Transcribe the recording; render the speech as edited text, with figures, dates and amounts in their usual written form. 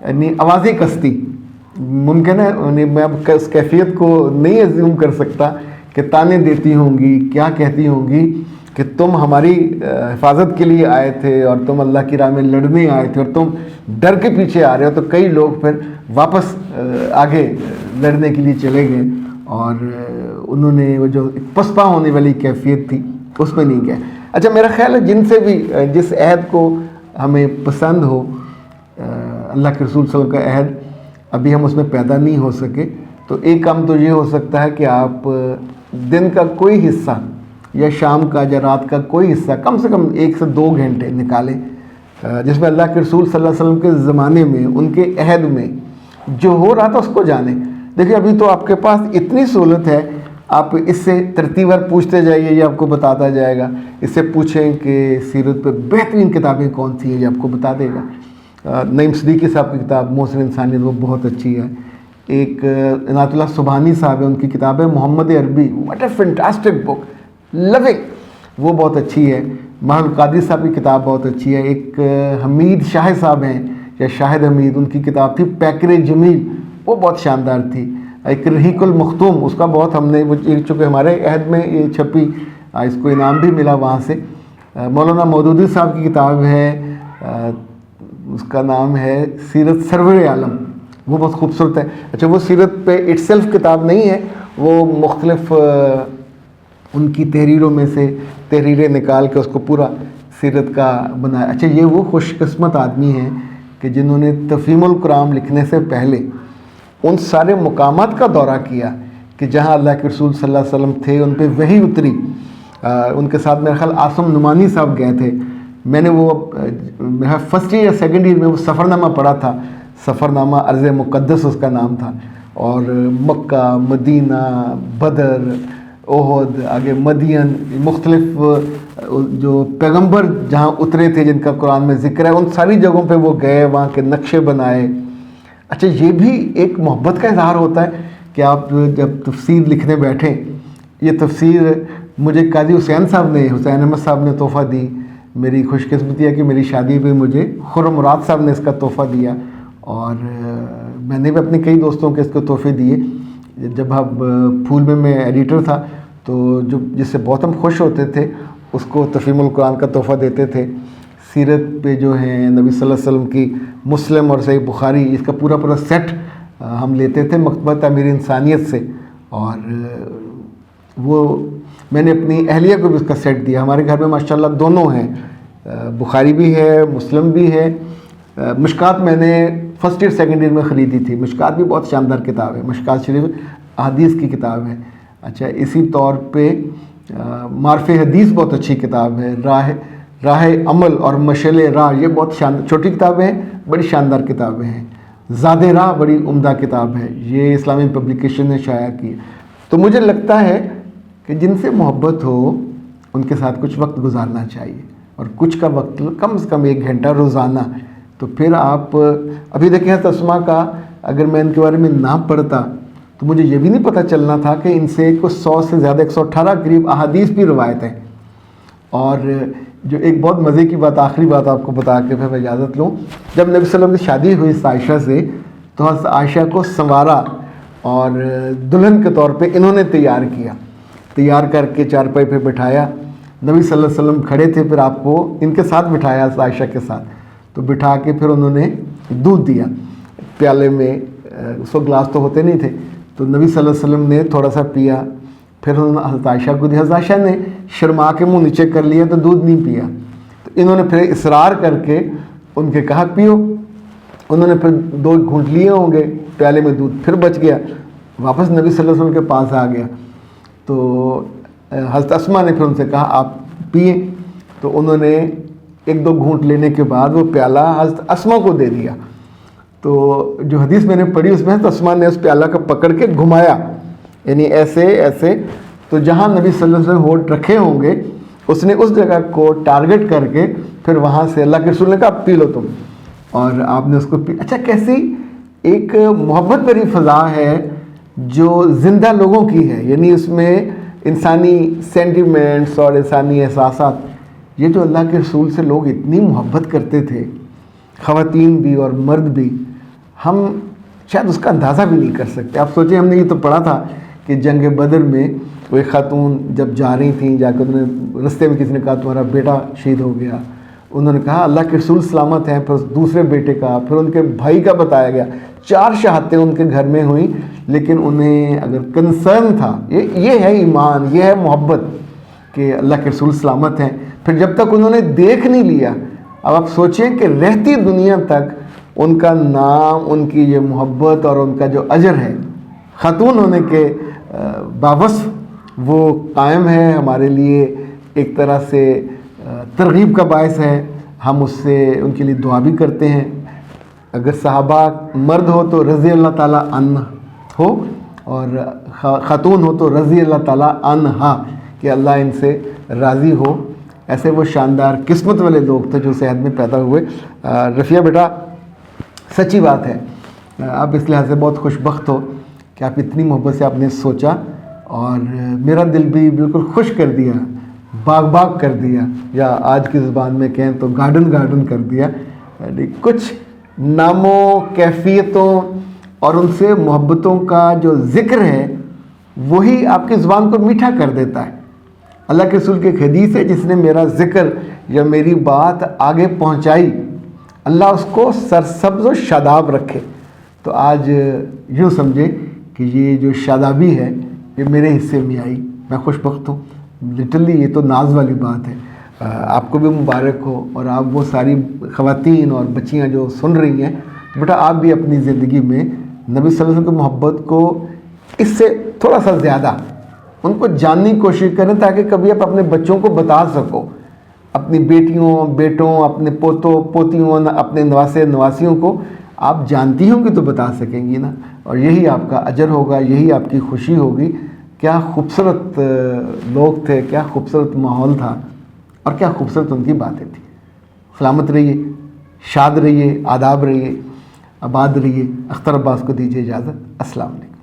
یعنی آوازیں کستی ممکن ہے، یعنی میں اب اس کیفیت کو نہیں ایزیوم کر سکتا کہ تانے دیتی ہوں گی، کیا کہتی ہوں گی کہ تم ہماری حفاظت کے لیے آئے تھے اور تم اللہ کی راہ میں لڑنے آئے تھے اور تم ڈر کے پیچھے آ رہے ہو. تو کئی لوگ پھر واپس آگے لڑنے کے لیے چلے گئے اور انہوں نے وہ جو پسپا ہونے والی کیفیت تھی اس میں نہیں گئے. اچھا میرا خیال ہے جن سے بھی جس عہد کو ہمیں پسند ہو، اللہ کے رسول صلی اللہ علیہ وسلم کا عہد، ابھی ہم اس میں پیدا نہیں ہو سکے، تو ایک کام تو یہ ہو سکتا ہے کہ آپ دن کا کوئی حصہ یا شام کا یا رات کا کوئی حصہ کم سے کم 1 سے 2 گھنٹے نکالیں جس میں اللہ کے رسول صلی اللہ علیہ وسلم کے زمانے میں ان کے عہد میں جو ہو رہا تھا اس کو جانیں. دیکھیں ابھی تو آپ کے پاس اتنی سہولت ہے، آپ اس سے ترتیبوار پوچھتے جائیے، یہ آپ کو بتاتا جائے گا. اس سے پوچھیں کہ سیرت پہ بہترین کتابیں کون سی ہیں، یہ آپ کو بتا دے گا. نعیم صدیقی صاحب کی کتاب محسن انسانیت وہ بہت اچھی ہے. ایک عنایت اللہ سبحانی صاحب ہے، ان کی کتاب ہے محمد عربی، واٹ اے فینٹاسٹک بک، لونگ، وہ بہت اچھی ہے. ماہر القادری صاحب کی کتاب بہت اچھی ہے. ایک حمید شاہ صاحب ہیں یا شاہد حمید، ان کی کتاب تھی پیکر جمیل، وہ بہت شاندار تھی. ایک رحیق المختوم، اس کا بہت ہم نے چونکہ ہمارے عہد میں یہ چھپی، اس کو انعام بھی ملا وہاں سے. مولانا مودودی صاحب کی کتاب ہے، اس کا نام ہے سیرت سرور عالم، وہ بہت خوبصورت ہے. اچھا وہ سیرت پہ اٹ سیلف کتاب نہیں ہے، وہ مختلف ان کی تحریروں میں سے تحریریں نکال کے اس کو پورا سیرت کا بنایا. اچھا یہ وہ خوش قسمت آدمی ہیں کہ جنہوں نے تفہیم القرآن لکھنے سے پہلے ان سارے مقامات کا دورہ کیا کہ جہاں اللہ کے رسول صلی اللہ علیہ وسلم تھے، ان پہ وحی اتری. ان کے ساتھ میرا خیال عاصم نعمانی صاحب گئے تھے. میں نے وہ میرا فرسٹ ایئر یا سیکنڈ ایئر میں وہ سفر نامہ پڑھا تھا، سفر نامہ ارض مقدس اس کا نام تھا. اور مکہ، مدینہ، بدر، احد، آگے مدین، مختلف جو پیغمبر جہاں اترے تھے جن کا قرآن میں ذکر ہے، ان ساری جگہوں پہ وہ گئے، وہاں کے نقشے بنائے. اچھا یہ بھی ایک محبت کا اظہار ہوتا ہے کہ آپ جب تفسیر لکھنے بیٹھیں، یہ تفسیر مجھے قاضی حسین صاحب نے، حسین احمد صاحب نے تحفہ دی. میری خوش قسمتی ہے کہ میری شادی پہ مجھے خرم مراد صاحب نے اس کا تحفہ دیا، اور میں نے بھی اپنے کئی دوستوں کے اس کو تحفے دیے. جب اب پھول میں ایڈیٹر تھا تو جو جس سے بہت ہم خوش ہوتے تھے اس کو تفہیم القرآن کا تحفہ دیتے تھے. سیرت پہ جو ہیں نبی صلی اللہ علیہ وسلم کی مسلم اور صحیح بخاری، اس کا پورا سیٹ ہم لیتے تھے مکتبہ تعمیر انسانیت سے، اور وہ میں نے اپنی اہلیہ کو بھی اس کا سیٹ دیا. ہمارے گھر میں ماشاءاللہ دونوں ہیں، بخاری بھی ہے، مسلم بھی ہے. مشکات میں نے فرسٹ ایئر سیکنڈ ایئر میں خریدی تھی. مشکات بھی بہت شاندار کتاب ہے، مشکات شریف احادیث کی کتاب ہے. اچھا اسی طور پہ معرف حدیث بہت اچھی کتاب ہے. راہ عمل اور مشعل راہ، یہ بہت شاندار چھوٹی کتابیں ہیں، بڑی شاندار کتابیں ہیں. زاد راہ بڑی عمدہ کتاب ہے، یہ اسلامی پبلیکیشن نے شائع کی. تو مجھے لگتا ہے کہ جن سے محبت ہو ان کے ساتھ کچھ وقت گزارنا چاہیے، اور کچھ کا وقت کم سے کم 1 گھنٹہ روزانہ. تو پھر آپ ابھی دیکھیں تسمہ کا، اگر میں ان کے بارے میں نہ پڑھتا تو مجھے یہ بھی نہیں پتہ چلنا تھا کہ ان سے کچھ 100 سے زیادہ 118 قریب احادیث بھی روایت ہیں. اور جو ایک بہت مزے کی بات، آخری بات آپ کو بتا کے پھر میں اجازت لوں، جب نبی صلی اللہ علیہ وسلم کی شادی ہوئی عائشہ سے تو حضرت عائشہ کو سنوارا اور دلہن کے طور پہ انہوں نے تیار کر کے چارپائی پہ بٹھایا. نبی صلی اللہ علیہ وسلم کھڑے تھے، پھر آپ کو ان کے ساتھ بٹھایا حضرت عائشہ کے ساتھ، تو بٹھا کے پھر انہوں نے دودھ دیا پیالے میں. اس وقت گلاس تو ہوتے نہیں تھے، تو نبی صلی اللہ علیہ وسلم نے تھوڑا سا پیا، پھر انہوں نے حضرت عائشہ کو دیا. حضرت عائشہ نے شرما کے منہ نیچے کر لیا تو دودھ نہیں پیا. تو انہوں نے پھر اصرار کر کے ان کے کہا پیو. انہوں نے پھر 2 گھونٹ لیے ہوں گے پیالے میں دودھ، پھر بچ گیا، واپس نبی صلی اللہ علیہ وسلم کے پاس آ گیا. تو حضرت اسما نے پھر ان سے کہا آپ پئیں. تو انہوں نے 1-2 گھونٹ لینے کے بعد وہ پیالہ حضرت اسما کو دے دیا. تو جو حدیث میں نے پڑھی اس میں حضرت اسما نے اس پیالہ کا پکڑ کے گھمایا، یعنی ایسے، تو جہاں نبی صلی اللہ علیہ وسلم ہونٹ رکھے ہوں گے اس نے اس جگہ کو ٹارگٹ کر کے پھر وہاں سے اللہ کے رسول نے کہا پی لو تم، اور آپ نے اس کو پی. اچھا کیسی ایک محبت بھری فضا ہے جو زندہ لوگوں کی ہے، یعنی اس میں انسانی سینٹیمنٹس اور انسانی احساسات. یہ جو اللہ کے رسول سے لوگ اتنی محبت کرتے تھے، خواتین بھی اور مرد بھی، ہم شاید اس کا اندازہ بھی نہیں کر سکتے. آپ سوچیں، ہم نے یہ تو پڑھا تھا کہ جنگ بدر میں وہ ایک خاتون جب جا رہی تھیں، جا کے انہوں نے رستے میں کسی نے کہا تمہارا بیٹا شہید ہو گیا. انہوں نے کہا اللہ کے رسول سلامت ہیں. پھر دوسرے بیٹے کا، پھر ان کے بھائی کا بتایا گیا. 4 شہادتیں ان کے گھر میں ہوئیں. لیکن انہیں اگر کنسرن تھا، یہ ہے ایمان، یہ ہے محبت کہ اللہ کے رسول سلامت ہیں. پھر جب تک انہوں نے دیکھ نہیں لیا، اب آپ سوچیں کہ رہتی دنیا تک ان کا نام، ان کی یہ محبت اور ان کا جو اجر ہے خاتون ہونے کے باوصف وہ قائم ہے. ہمارے لیے ایک طرح سے ترغیب کا باعث ہے. ہم اس سے ان کے لیے دعا بھی کرتے ہیں. اگر صحابہ مرد ہو تو رضی اللہ تعالیٰ عنہ ہو، اور خاتون ہو تو رضی اللہ تعالیٰ عنہا، کہ اللہ ان سے راضی ہو. ایسے وہ شاندار قسمت والے لوگ تھے جو صحت میں پیدا ہوئے. رفیہ بیٹا، سچی بات ہے، آپ اس لحاظ سے بہت خوش بخت ہو کہ آپ اتنی محبت سے آپ نے سوچا، اور میرا دل بھی بالکل خوش کر دیا، باغ کر دیا، یا آج کی زبان میں کہیں تو گارڈن کر دیا. کچھ ناموں، کیفیتوں اور ان سے محبتوں کا جو ذکر ہے وہی آپ کی زبان کو میٹھا کر دیتا ہے. اللہ کے رسول کی ایک حدیث ہے، جس نے میرا ذکر یا میری بات آگے پہنچائی اللہ اس کو سرسبز و شاداب رکھے. تو آج یوں سمجھے کہ یہ جو شادابی ہے یہ میرے حصے میں آئی. میں خوش بخت ہوں. لٹرلی یہ تو ناز والی بات ہے. آپ کو بھی مبارک ہو. اور آپ وہ ساری خواتین اور بچیاں جو سن رہی ہیں، بیٹا آپ بھی اپنی زندگی میں نبی صلی اللہ علیہ وسلم کی محبت کو اس سے تھوڑا سا زیادہ ان کو جاننے کی کوشش کریں، تاکہ کبھی آپ اپنے بچوں کو بتا سکو، اپنی بیٹیوں، بیٹوں، اپنے پوتوں، پوتیوں، اپنے نواسے، نواسیوں کو آپ جانتی ہوں گی تو بتا سکیں گی نا. اور یہی آپ کا اجر ہوگا، یہی آپ کی خوشی ہوگی. کیا خوبصورت لوگ تھے، کیا خوبصورت ماحول تھا، اور کیا خوبصورت ان کی باتیں تھیں. سلامت رہیے، شاد رہیے، آداب رہیے، آباد رہیے. اختر عباس کو دیجیے اجازت. السلام علیکم.